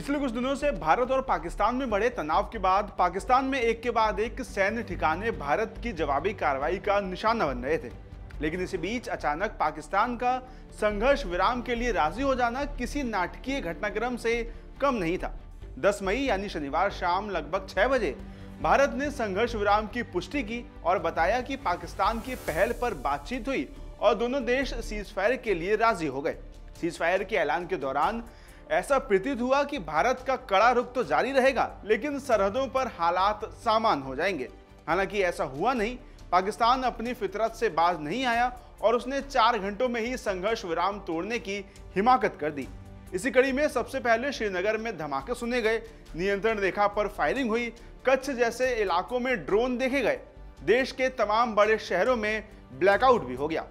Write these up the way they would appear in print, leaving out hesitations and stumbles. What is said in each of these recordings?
पिछले कुछ दिनों से भारत और पाकिस्तान में बढ़े तनाव के बाद पाकिस्तान में एक के बाद एक सैन्य ठिकाने भारत की जवाबी कार्रवाई का निशाना बन रहे थे। लेकिन इसी बीच अचानक पाकिस्तान का संघर्ष विराम के लिए राजी हो जाना किसी नाटकीय घटनाक्रम से कम नहीं था। 10 मई यानी शनिवार शाम लगभग 6 बजे भारत ने संघर्ष विराम की पुष्टि की और बताया कि पाकिस्तान की पहल पर बातचीत हुई और दोनों देश सीजफायर के लिए राजी हो गए। सीजफायर के ऐलान के दौरान ऐसा प्रतीत हुआ कि भारत का कड़ा रुख तो जारी रहेगा, लेकिन सरहदों पर हालात सामान्य हो जाएंगे। हालांकि ऐसा हुआ नहीं। पाकिस्तान अपनी फितरत से बाज नहीं आया और उसने 4 घंटों में ही संघर्ष विराम तोड़ने की हिमाकत कर दी। इसी कड़ी में सबसे पहले श्रीनगर में धमाके सुने गए, नियंत्रण रेखा पर फायरिंग हुई, कच्छ जैसे इलाकों में ड्रोन देखे गए, देश के तमाम बड़े शहरों में ब्लैकआउट भी हो गया।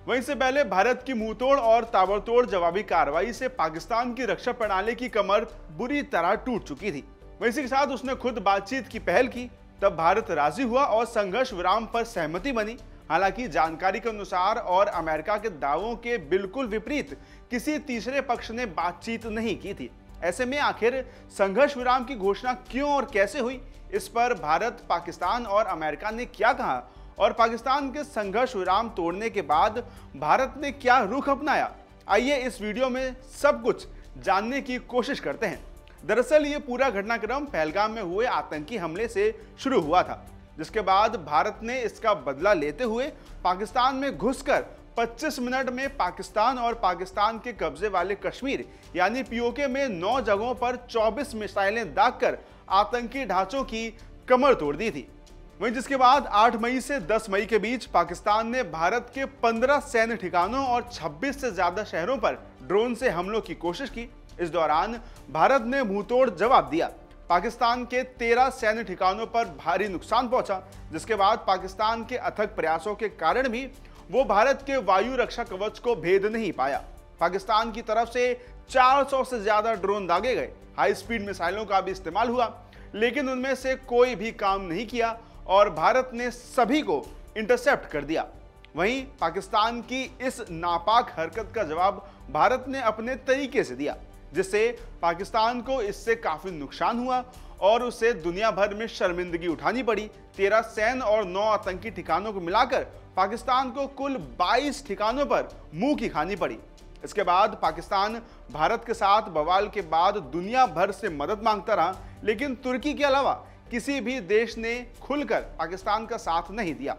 वहीं से पहले भारत की मुंहतोड़ और ताबड़तोड़ जवाबी कार्रवाई से पाकिस्तान की रक्षा प्रणाली की कमर बुरी तरह टूट चुकी थी। वहीं इसी के साथ उसने खुद बातचीत की पहल की। तब भारत राजी हुआ और संघर्ष विराम पर सहमति बनी। हालांकि जानकारी के अनुसार और अमेरिका के दावों के बिल्कुल विपरीत किसी तीसरे पक्ष ने बातचीत नहीं की थी। ऐसे में आखिर संघर्ष विराम की घोषणा क्यों और कैसे हुई, इस पर भारत, पाकिस्तान और अमेरिका ने क्या कहा और पाकिस्तान के संघर्ष विराम तोड़ने के बाद भारत ने क्या रुख अपनाया, आइए इस वीडियो में सब कुछ जानने की कोशिश करते हैं। दरअसल ये पूरा घटनाक्रम पहलगाम में हुए आतंकी हमले से शुरू हुआ था, जिसके बाद भारत ने इसका बदला लेते हुए पाकिस्तान में घुसकर 25 मिनट में पाकिस्तान और पाकिस्तान के कब्जे वाले कश्मीर यानी पीओके में 9 जगहों पर 24 मिसाइलें दागकर आतंकी ढांचों की कमर तोड़ दी थी। वहीं जिसके बाद 8 मई से 10 मई के बीच पाकिस्तान ने भारत के 15 सैन्य ठिकानों और 26 से ज्यादा शहरों पर ड्रोन से हमलों की कोशिश की। इस दौरान भारत ने मुंहतोड़ जवाब दिया। पाकिस्तान के 13 सैन्य ठिकानों पर भारी नुकसान पहुंचा, जिसके बाद पाकिस्तान के अथक प्रयासों के कारण भी वो भारत के वायु रक्षा कवच को भेद नहीं पाया। पाकिस्तान की तरफ से 400 से ज्यादा ड्रोन दागे गए। हाई स्पीड मिसाइलों का भी इस्तेमाल हुआ, लेकिन उनमें से कोई भी काम नहीं किया और भारत ने सभी को इंटरसेप्ट कर दिया। वहीं पाकिस्तान की इस नापाक हरकत का जवाब भारत ने अपने तरीके से दिया, जिससे पाकिस्तान को इससे काफी नुकसान हुआ और उसे दुनिया भर में शर्मिंदगी उठानी पड़ी। 13 सैन्य और 9 आतंकी ठिकानों को मिलाकर पाकिस्तान को कुल 22 ठिकानों पर मुंह की खानी पड़ी। इसके बाद पाकिस्तान भारत के साथ बवाल के बाद दुनिया भर से मदद मांगता रहा, लेकिन तुर्की के अलावा किसी भी देश ने खुलकर पाकिस्तान का साथ नहीं दिया।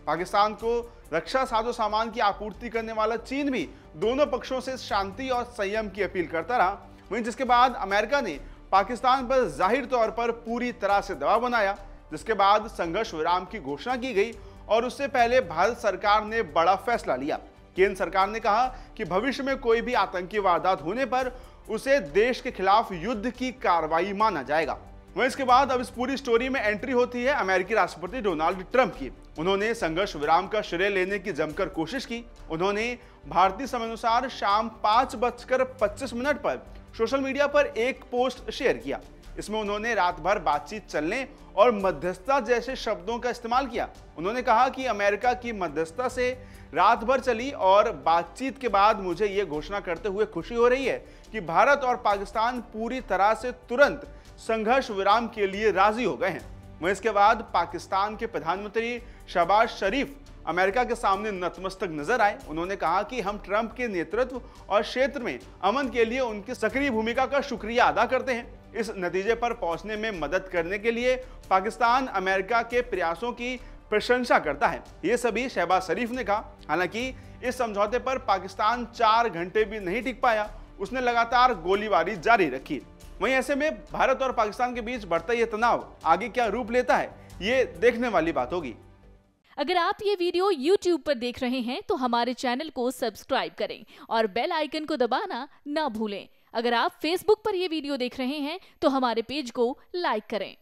पाकिस्तान को रक्षा साजो सामान की आपूर्ति करने वाला चीन भी दोनों पक्षों से शांति और संयम की अपील करता रहा। वहीं जिसके बाद अमेरिका ने पाकिस्तान पर जाहिर तौर पर पूरी तरह से दबाव बनाया, जिसके बाद संघर्ष विराम की घोषणा की गई और उससे पहले भारत सरकार ने बड़ा फैसला लिया। केंद्र सरकार ने कहा कि भविष्य में कोई भी आतंकी वारदात होने पर उसे देश के खिलाफ युद्ध की कार्रवाई माना जाएगा। वहीं इसके बाद अब इस पूरी स्टोरी में एंट्री होती है अमेरिकी राष्ट्रपति डोनाल्ड ट्रंप की। उन्होंने संघर्ष विराम का श्रेय लेने की जमकर कोशिश की। उन्होंने भारतीय समय अनुसार शाम 5:25 पर सोशल मीडिया पर एक पोस्ट शेयर किया। इसमें उन्होंने रात भर बातचीत चलने और मध्यस्थता जैसे शब्दों का इस्तेमाल किया। उन्होंने कहा कि अमेरिका की मध्यस्थता से रात भर चली और बातचीत के बाद मुझे ये घोषणा करते हुए खुशी हो रही है कि भारत और पाकिस्तान पूरी तरह से तुरंत संघर्ष विराम के लिए राजी हो गए हैं। वहीं इसके बाद पाकिस्तान के प्रधानमंत्री शहबाज शरीफ अमेरिका के सामने नतमस्तक नजर आए। उन्होंने कहा कि हम ट्रंप के नेतृत्व और क्षेत्र में अमन के लिए उनकी सक्रिय भूमिका का शुक्रिया अदा करते हैं। इस नतीजे पर पहुंचने में मदद करने के लिए पाकिस्तान अमेरिका के प्रयासों की प्रशंसा करता है, ये सभी शहबाज शरीफ ने कहा। हालांकि इस समझौते पर पाकिस्तान 4 घंटे भी नहीं टिक पाया। उसने लगातार गोलीबारी जारी रखी। वहीं ऐसे में भारत और पाकिस्तान के बीच बढ़ता यह तनाव आगे क्या रूप लेता है, ये देखने वाली बात होगी। अगर आप ये वीडियो YouTube पर देख रहे हैं तो हमारे चैनल को सब्सक्राइब करें और बेल आइकन को दबाना ना भूलें। अगर आप Facebook पर ये वीडियो देख रहे हैं तो हमारे पेज को लाइक करें।